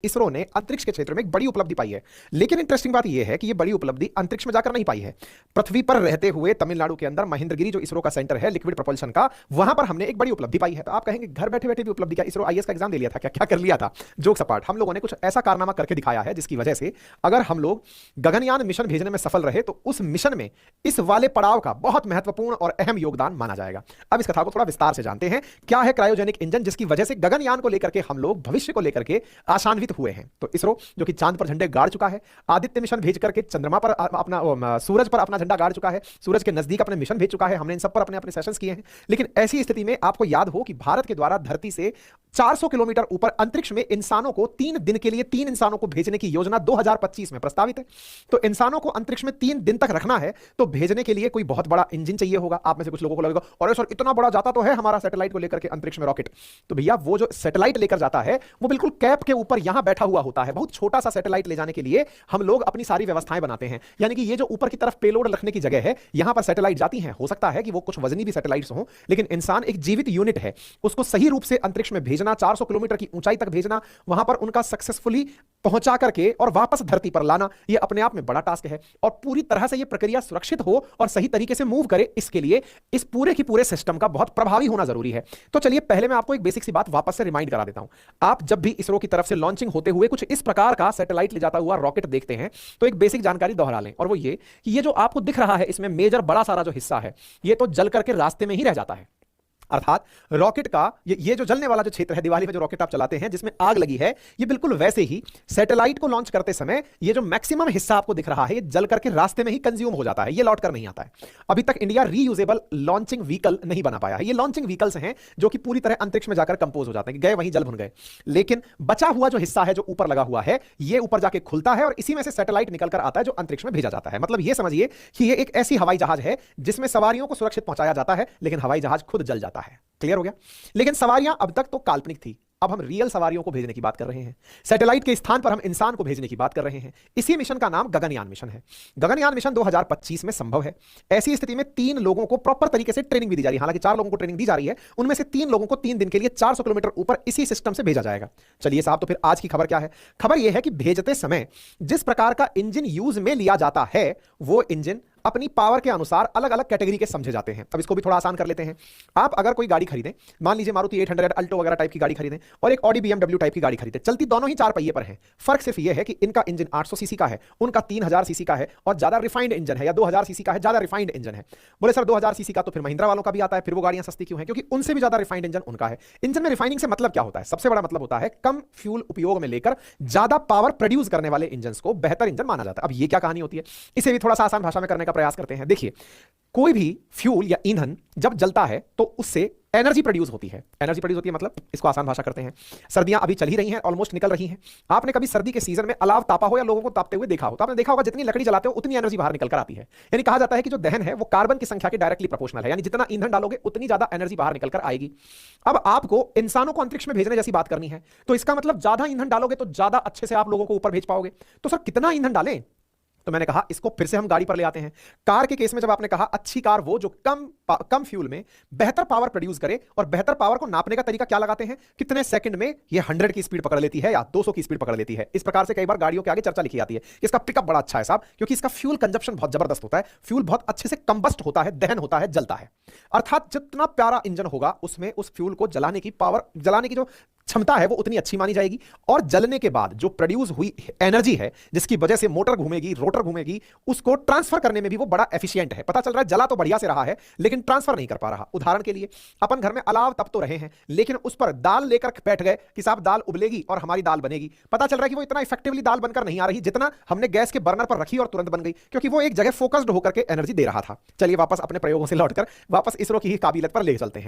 इसरो ने अंतरिक्ष के क्षेत्र में एक बड़ी उपलब्धि पाई है। लेकिन इंटरेस्टिंग बात यह है कि यह बड़ी उपलब्धि अंतरिक्ष में जाकर नहीं पाई है। पृथ्वी पर रहते हुए तमिलनाडु के अंदर महेंद्रगिरी जो इसरो का सेंटर है लिक्विड प्रोपल्शन का, वहां पर हमने एक बड़ी उपलब्धि पाई है। तो आप कहेंगे घर बैठे बैठे भी उपलब्धि, क्या इसरो आईएएस का एग्जाम दे लिया था क्या? क्या कर लिया था? जोक सपाट, हम लोगों ने कुछ ऐसा कारनामा करके दिखाया है जिसकी वजह से अगर हम लोग गगनयान मिशन भेजने में सफल रहे तो उस मिशन में इस वाले पड़ाव का बहुत महत्वपूर्ण और अहम योगदान माना जाएगा। अब इस कथा को थोड़ा विस्तार से जानते हैं। क्या है क्रायोजेनिक इंजन जिसकी वजह से गगनयान को लेकर के हम लोग भविष्य को लेकर के आशान्वित हुए हैं? तो इसरो जो कि चांद पर झंडे गाड़ चुका है, आदित्य मिशन भेज करके चंद्रमा पर अपना सूरज पर अपना झंडा गाड़ चुका है, सूरज के नजदीक अपने मिशन भेज चुका है, हमने इन सब पर अपने अपने सेशंस किए हैं। लेकिन ऐसी स्थिति में आपको याद हो कि भारत के द्वारा धरती से 400 किलोमीटर ऊपर अंतरिक्ष में इंसानों को 3 दिन के लिए 3 इंसानों को भेजने की योजना 2025 में प्रस्तावित है। तो इंसानों को अंतरिक्ष में 3 दिन तक रखना है तो भेजने के लिए कोई बहुत बड़ा इंजन चाहिए होगा। आप में से कुछ लोगों को लगेगा अरे सर इतना बड़ा जाता तो है हमारा सैटेलाइट को लेकर के अंतरिक्ष में रॉकेट। तो भैया वो जो सैटेलाइट लेकर जाता है वो बिल्कुल कैप के ऊपर यहां बैठा हुआ होता है। बहुत छोटा सा सैटेलाइट ले जाने के लिए हम लोग अपनी सारी व्यवस्थाएं बनाते हैं। यानी कि ये जो ऊपर की तरफ पेलोड रखने की जगह है, यहां पर सैटेलाइट जाती हैं। हो सकता है कि वो कुछ वजनी भी सैटेलाइट्स हों, लेकिन इंसान एक जीवित यूनिट है, उसको सही रूप से अंतरिक्ष में भेजना, 400 किलोमीटर की ऊंचाई तक भेजना, वहां पर उनका सक्सेसफुली पहुंचा करके और वापस धरती पर लाना, यह अपने आप में बड़ा टास्क है। और पूरी तरह से यह प्रक्रिया सुरक्षित हो और सही तरीके से मूव करे, इसके लिए इस पूरे की पूरे सिस्टम का बहुत प्रभावी होना जरूरी है। तो चलिए पहले मैं आपको एक बेसिक सी बात वापस से रिमाइंड करा देता हूं। आप जब भी इसरो की तरफ से लॉन्चिंग होते हुए कुछ इस प्रकार का सैटेलाइट ले जाता हुआ रॉकेट देखते हैं तो एक बेसिक जानकारी दोहरा लें, और वो ये कि ये जो आपको दिख रहा है इसमें मेजर बड़ा सारा जो हिस्सा है ये तो जल करके रास्ते में ही रह जाता है। अर्थात रॉकेट का ये जो जलने वाला जो क्षेत्र है, दिवाली पे जो रॉकेट आप चलाते हैं जिसमें आग लगी है, ये बिल्कुल वैसे ही सैटेलाइट को लॉन्च करते समय ये जो मैक्सिमम हिस्सा आपको दिख रहा है ये जल करके रास्ते में ही कंज्यूम हो जाता है, ये लौट कर नहीं आता है। अभी तक इंडिया रीयूजेबल लॉन्चिंग व्हीकल नहीं बना पाया है। ये लॉन्चिंग व्हीकल्स हैं जो कि पूरी तरह अंतरिक्ष में जाकर कंपोज हो जाते हैं, गए वहीं जल भुन गए। लेकिन बचा हुआ जो हिस्सा है जो ऊपर लगा हुआ है ये ऊपर जाके खुलता है और इसी में से सैटेलाइट निकलकर आता है जो अंतरिक्ष में भेजा जाता है। मतलब ये समझिए कि ये एक ऐसी हवाई जहाज है जिसमें सवारियों को सुरक्षित पहुंचाया जाता है, लेकिन हवाई जहाज खुद जल जाता है। क्लियर हो गया? लेकिन सवारियां अब तक तो काल्पनिक थी, अब हम रियल सवारियों को भेजने की बात कर रहे हैं। सैटेलाइट के स्थान पर हम इंसान को भेजने की बात कर रहे हैं। इसी मिशन का नाम गगनयान मिशन है। गगनयान मिशन 2025 में संभव है। ऐसी स्थिति में 3 लोगों को प्रॉपर तरीके से ट्रेनिंग भी दी जा रही है। हालांकि 4 लोगों को ट्रेनिंग दी जा रही है, उनमें से 3 लोगों को 3 दिन के लिए 400 किलोमीटर ऊपर इसी सिस्टम से भेजा जाएगा। चलिए साहब, तो फिर आज की खबर क्या है? खबर यह है कि भेजते समय जिस प्रकार का इंजन यूज में लिया जाता है वो इंजन अपनी पावर के अनुसार अलग अलग कैटेगरी के समझे जाते हैं। अब इसको भी थोड़ा आसान कर लेते हैं। आप अगर कोई गाड़ी खरीदें, मान लीजिए मारुति 800 अल्टो वगैरह टाइप की गाड़ी खरीदें और एक ऑडी BMW टाइप की गाड़ी खरीदें, चलती दोनों ही 4 पहिए पर हैं। फर्क सिर्फ यह है कि इनका इंजन 800 सीसी का है, उनका 3000 सीसी का है और ज्यादा रिफाइंड इंजन है, या 2000 सीसी का है, ज्यादा रिफाइंड इंजन है। बोले सर 2000 सीसी का तो फिर महिंद्रा वालों का भी आता है, फिर वो गाड़ियां सस्ती क्यों हैं? क्योंकि उनसे भी ज्यादा रिफाइंड इंजन उनका है। इंजन में रिफाइनिंग से मतलब क्या होता है? सबसे बड़ा मतलब होता है कम फ्यूल उपयोग में लेकर ज्यादा पावर प्रोड्यूस करने वाले इंजन को बेहतर इंजन माना जाता है। अब ये क्या कहानी होती है, इसे भी थोड़ा सा आसान भाषा में करने का प्रयास करते हैं। देखिए, कोई भी फ्यूल या ईंधन जब जलता है तो उससे एनर्जी प्रोड्यूस होती है। एनर्जी प्रोड्यूस होती है मतलब, इसको आसान भाषा करते हैं, सर्दियां अभी चल ही रही हैं, ऑलमोस्ट निकल रही हैं। आपने कभी सर्दी के सीजन में अलाव तापा हो या लोगों को तापते हुए देखा हो? तो आपने देखा होगा जितनी लकड़ी जलाते हो उतनी एनर्जी बाहर निकल कर आती है। यानी कहा जाता है कि जो दहन है वो कार्बन की संख्या के डायरेक्टली प्रोपोर्शनल है, यानी जितना ईंधन डालोगे उतनी ज्यादा एनर्जी बाहर निकल कर आएगी। अब आपको इंसानों को अंतरिक्ष में भेजने जैसी बात करनी है तो इसका मतलब ज्यादा ईंधन डालोगे तो ज्यादा अच्छे से आप लोगों को ऊपर भेज पाओगे। तो सर कितना ईंधन डालें? तो मैंने कहा इसको फिर से हम गाड़ी पर ले आते हैं। कार के केस में जब आपने कहा अच्छी कार वो जो कम फ्यूल में बेहतर पावर प्रोड्यूस करे, और बेहतर पावर को नापने का तरीका क्या लगाते हैं? कितने सेकंड में ये 100 की स्पीड पकड़ लेती है या 200 की स्पीड पकड़ लेती है। इस प्रकार से कई बार गाड़ियों के आगे चर्चा लिखी जाती है। इसका पिकअप बड़ा अच्छा है साहब, क्योंकि इसका फ्यूल कंजप्शन बहुत जबरदस्त होता है, फ्यूल बहुत अच्छे से कंबस्ट होता है, दहन होता है, जलता है। अर्थात जितना प्यारा इंजन होगा उसमें उस फ्यूल को जलाने की पावर, जलाने की जो क्षमता है वो उतनी अच्छी मानी जाएगी। और जलने के बाद जो प्रोड्यूस हुई एनर्जी है जिसकी वजह से मोटर घूमेगी, रोटर घूमेगी, उसको ट्रांसफर करने में भी वो बड़ा एफिशिएंट है। पता चल रहा है जला तो बढ़िया से रहा है लेकिन ट्रांसफर नहीं कर पा रहा। उदाहरण के लिए अपन घर में अलाव तप तो रहे हैं लेकिन उस पर दाल लेकर बैठ गए कि साहब दाल उबलेगी और हमारी दाल बनेगी। पता चल रहा है कि वो इतना इफेक्टिवली दाल बनकर नहीं आ रही जितना हमने गैस के बर्नर पर रखी और तुरंत बन गई, क्योंकि वो एक जगह फोकस्ड होकर के एनर्जी दे रहा था। चलिए वापस अपने प्रयोगों से लौटकर वापस इसरो की ही काबिलियत पर ले चलते हैं।